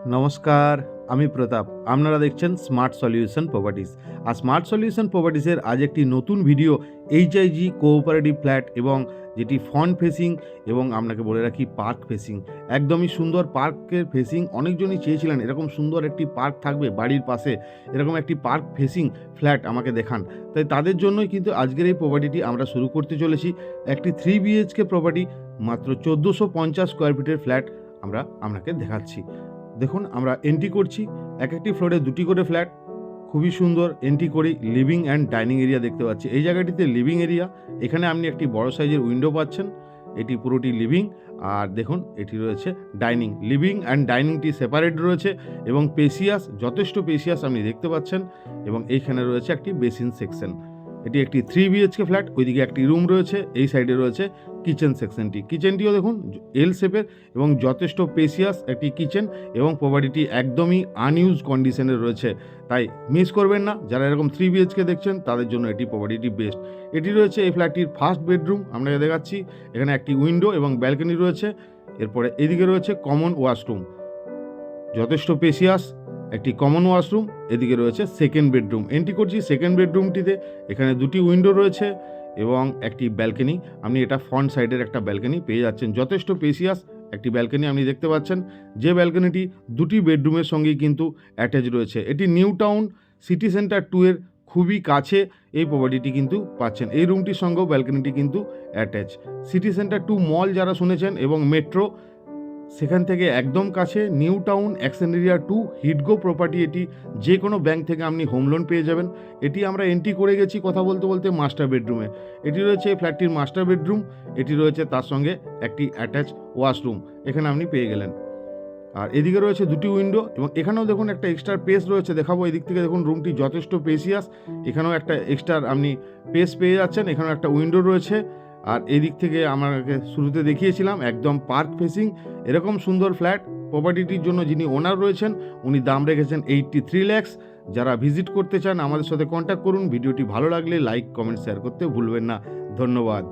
নমস্কার, আমি প্রতাপ। আপনারা দেখছেন স্মার্ট সলিউশন প্রপার্টিজ। আর স্মার্ট সলিউশন প্রপার্টিজের আজ একটি নতুন ভিডিও এইচআইজি কোঅপারেটিভ ফ্ল্যাট এবং যেটি ফ্রন্ট ফেসিং এবং আপনাকে বলে রাখি পার্ক ফেসিং। একদমই সুন্দর পার্কের ফেসিং। অনেকজনই চেয়েছিলেন এরকম সুন্দর একটি পার্ক থাকবে বাড়ির পাশে, এরকম একটি পার্ক ফেসিং ফ্ল্যাট আমাকে দেখান। তাই তাদের জন্যই কিন্তু আজকের এই প্রপার্টিটি আমরা শুরু করতে চলেছি। একটি 3 বিএইচকে প্রপার্টি, মাত্র 1450 স্কোয়ার ফিটের ফ্ল্যাট আমরা আপনাকে দেখাচ্ছি। দেখুন, আমরা এন্ট্রি করছি, এক একটি ফ্লোরে দুটি করে ফ্ল্যাট। খুবই সুন্দর এন্ট্রি করেই লিভিং অ্যান্ড ডাইনিং এরিয়া দেখতে পাচ্ছি। এই জায়গাটিতে লিভিং এরিয়া, এখানে আপনি একটি বড় সাইজের উইন্ডো পাচ্ছেন। এটি পুরোটি লিভিং, আর দেখুন এটি রয়েছে ডাইনিং। লিভিং অ্যান্ড ডাইনিংটি সেপারেট রয়েছে এবং পেসিয়াস, যথেষ্ট পেসিয়াস আপনি দেখতে পাচ্ছেন। এবং এইখানে রয়েছে একটি বেসিন সেকশন। এটি একটি 3 বিএইচকে ফ্ল্যাট। ওইদিকে একটি রুম রয়েছে, এই সাইডে রয়েছে কিচেন সেকশনটি। কিচেনটিও দেখুন এল শেপের এবং যথেষ্ট পেসিয়াস একটি কিচেন, এবং প্রপার্টিটি একদমই আনইউজ কন্ডিশনে রয়েছে। তাই মিস করবেন না, যারা এরকম 3 বিএইচকে দেখছেন তাদের জন্য এটি প্রপার্টিটি বেস্ট। এটি রয়েছে এই ফ্ল্যাটটির ফার্স্ট বেডরুম, আপনাকে দেখাচ্ছি। এখানে একটি উইন্ডো এবং ব্যালকনি রয়েছে। এরপরে এদিকে রয়েছে কমন ওয়াশরুম, যথেষ্ট পেসিয়াস একটি কমন ওয়াশরুম। এদিকে রয়েছে সেকেন্ড বেডরুম। এন্ট্রি করছি সেকেন্ড বেডরুমটিতে। এখানে দুটি উইন্ডো রয়েছে এবং একটি ব্যালকনি। আপনি এটা ফ্রন্ট সাইডের একটা ব্যালকনি পেয়ে যাচ্ছেন, যথেষ্ট পেসিয়াস একটি ব্যালকনি আপনি দেখতে পাচ্ছেন। যে ব্যালকনিটি দুটি বেডরুমের সঙ্গেই কিন্তু অ্যাটাচ রয়েছে। এটি নিউ টাউন সিটি সেন্টার 2 এর খুবই কাছে এই প্রপার্টিটি কিন্তু পাচ্ছেন। এই রুমটির সঙ্গেও ব্যালকনিটি কিন্তু অ্যাটাচ। সিটি সেন্টার 2 মল যারা শুনেছেন এবং মেট্রো, সেখান থেকে একদম কাছে নিউ টাউন অ্যাকশন এরিয়া 2 হিডগো প্রপার্টি। এটি যে কোনো ব্যাংক থেকে আপনি হোম লোন পেয়ে যাবেন। এটি আমরা এন্ট্রি করে গেছি কথা বলতে বলতে মাস্টার বেডরুমে। এটি রয়েছে এই ফ্ল্যাটটির মাস্টার বেডরুম। এটি রয়েছে তার সঙ্গে একটি অ্যাটাচ ওয়াশরুম, এখানে আপনি পেয়ে গেলেন। আর এদিকে রয়েছে দুটি উইন্ডো এবং এখানেও দেখুন একটা এক্সট্রা পেস রয়েছে, দেখাবো। এদিক থেকে দেখুন রুমটি যথেষ্ট পেসিয়াস, এখানেও একটা এক্সট্রা আপনি পেস পেয়ে যাচ্ছেন। এখানেও একটা উইন্ডো রয়েছে। আর এদিক থেকে আমাকে শুরুতে দেখিয়েছিলাম একদম পার্ক ফেসিং এরকম সুন্দর ফ্ল্যাট। প্রপার্টিটির জন্য যিনি ওনার রয়েছেন উনি দাম রেখেছেন 83 lakhs। যারা ভিজিট করতে চান আমাদের সাথে কন্ট্যাক্ট করুন। ভিডিওটি ভালো লাগলে লাইক, কমেন্ট, শেয়ার করতে ভুলবেন না। ধন্যবাদ।